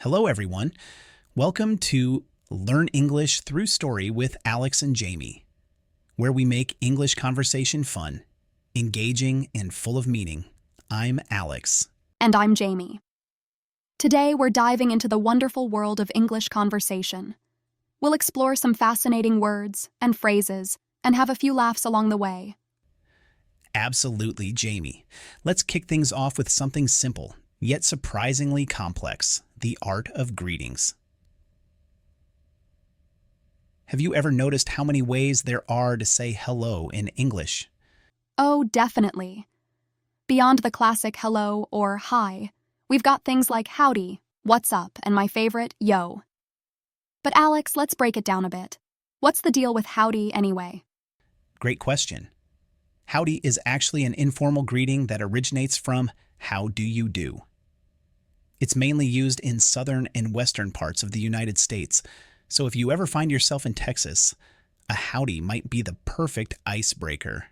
Hello, everyone. Welcome to Learn English Through Story with Alex and Jamie, where we make English conversation fun, engaging, and full of meaning. I'm Alex. And I'm Jamie. Today, we're diving into the wonderful world of English conversation. We'll explore some fascinating words and phrases and have a few laughs along the way. Absolutely, Jamie. Let's kick things off with something simple, yet surprisingly complex: the art of greetings. Have you ever noticed how many ways there are to say hello in English? Oh, definitely. Beyond the classic hello or hi, we've got things like howdy, what's up, and my favorite, yo. But Alex, let's break it down a bit. What's the deal with howdy anyway? Great question. Howdy is actually an informal greeting that originates from how do you do. It's mainly used in southern and western parts of the United States, so if you ever find yourself in Texas, a howdy might be the perfect icebreaker.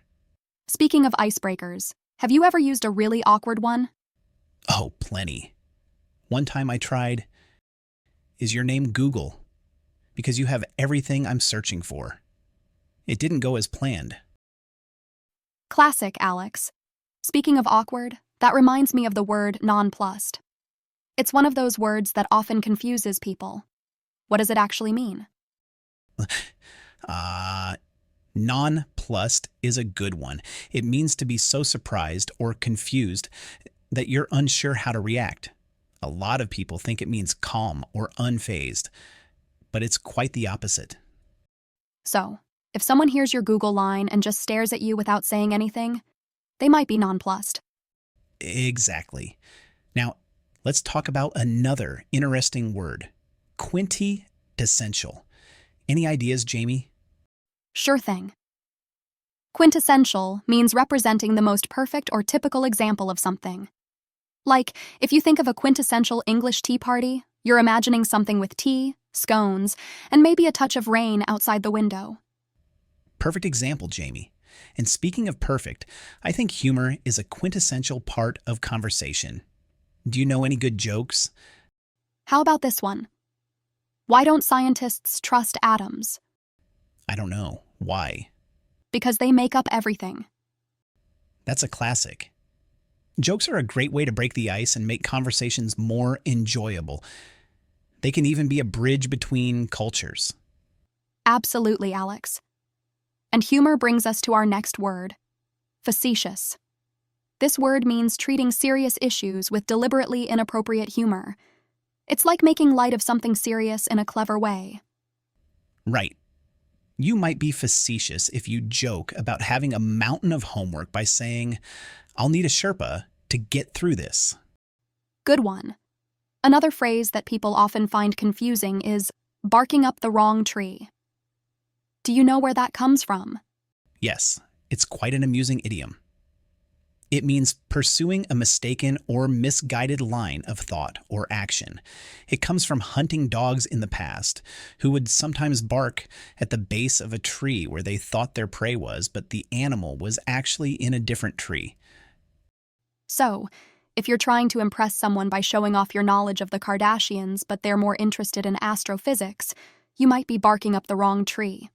Speaking of icebreakers, have you ever used a really awkward one? Oh, plenty. One time I tried, "Is your name Google? Because you have everything I'm searching for." It didn't go as planned. Classic, Alex. Speaking of awkward, that reminds me of the word nonplussed. It's one of those words that often confuses people. What does it actually mean? Nonplussed is a good one. It means to be so surprised or confused that you're unsure how to react. A lot of people think it means calm or unfazed, but it's quite the opposite. So, if someone hears your Google line and just stares at you without saying anything, they might be nonplussed. Exactly. Now, let's talk about another interesting word: quintessential. Any ideas, Jamie? Sure thing. Quintessential means representing the most perfect or typical example of something. Like, if you think of a quintessential English tea party, you're imagining something with tea, scones, and maybe a touch of rain outside the window. Perfect example, Jamie. And speaking of perfect, I think humor is a quintessential part of conversation. Do you know any good jokes? How about this one? Why don't scientists trust atoms? I don't know. Why? Because they make up everything. That's a classic. Jokes are a great way to break the ice and make conversations more enjoyable. They can even be a bridge between cultures. Absolutely, Alex. And humor brings us to our next word: facetious. This word means treating serious issues with deliberately inappropriate humor. It's like making light of something serious in a clever way. Right. You might be facetious if you joke about having a mountain of homework by saying, "I'll need a Sherpa to get through this." Good one. Another phrase that people often find confusing is barking up the wrong tree. Do you know where that comes from? Yes, it's quite an amusing idiom. It means pursuing a mistaken or misguided line of thought or action. It comes from hunting dogs in the past, who would sometimes bark at the base of a tree where they thought their prey was, but the animal was actually in a different tree. So, if you're trying to impress someone by showing off your knowledge of the Kardashians, but they're more interested in astrophysics, you might be barking up the wrong tree.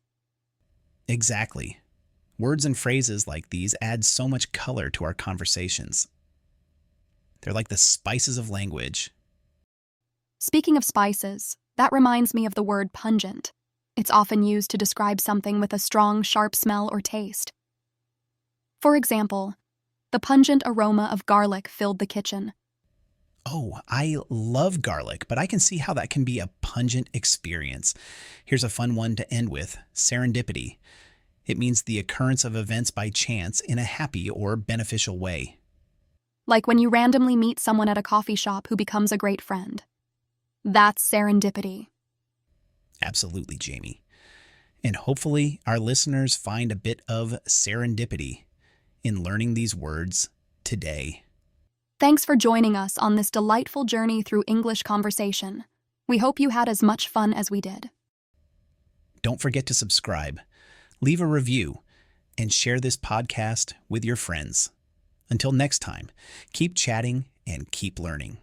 Exactly. Words and phrases like these add so much color to our conversations. They're like the spices of language. Speaking of spices, that reminds me of the word pungent. It's often used to describe something with a strong, sharp smell or taste. For example, the pungent aroma of garlic filled the kitchen. Oh, I love garlic, but I can see how that can be a pungent experience. Here's a fun one to end with: serendipity. It means the occurrence of events by chance in a happy or beneficial way. Like when you randomly meet someone at a coffee shop who becomes a great friend. That's serendipity. Absolutely, Jamie. And hopefully our listeners find a bit of serendipity in learning these words today. Thanks for joining us on this delightful journey through English conversation. We hope you had as much fun as we did. Don't forget to subscribe, leave a review, and share this podcast with your friends. Until next time, keep chatting and keep learning.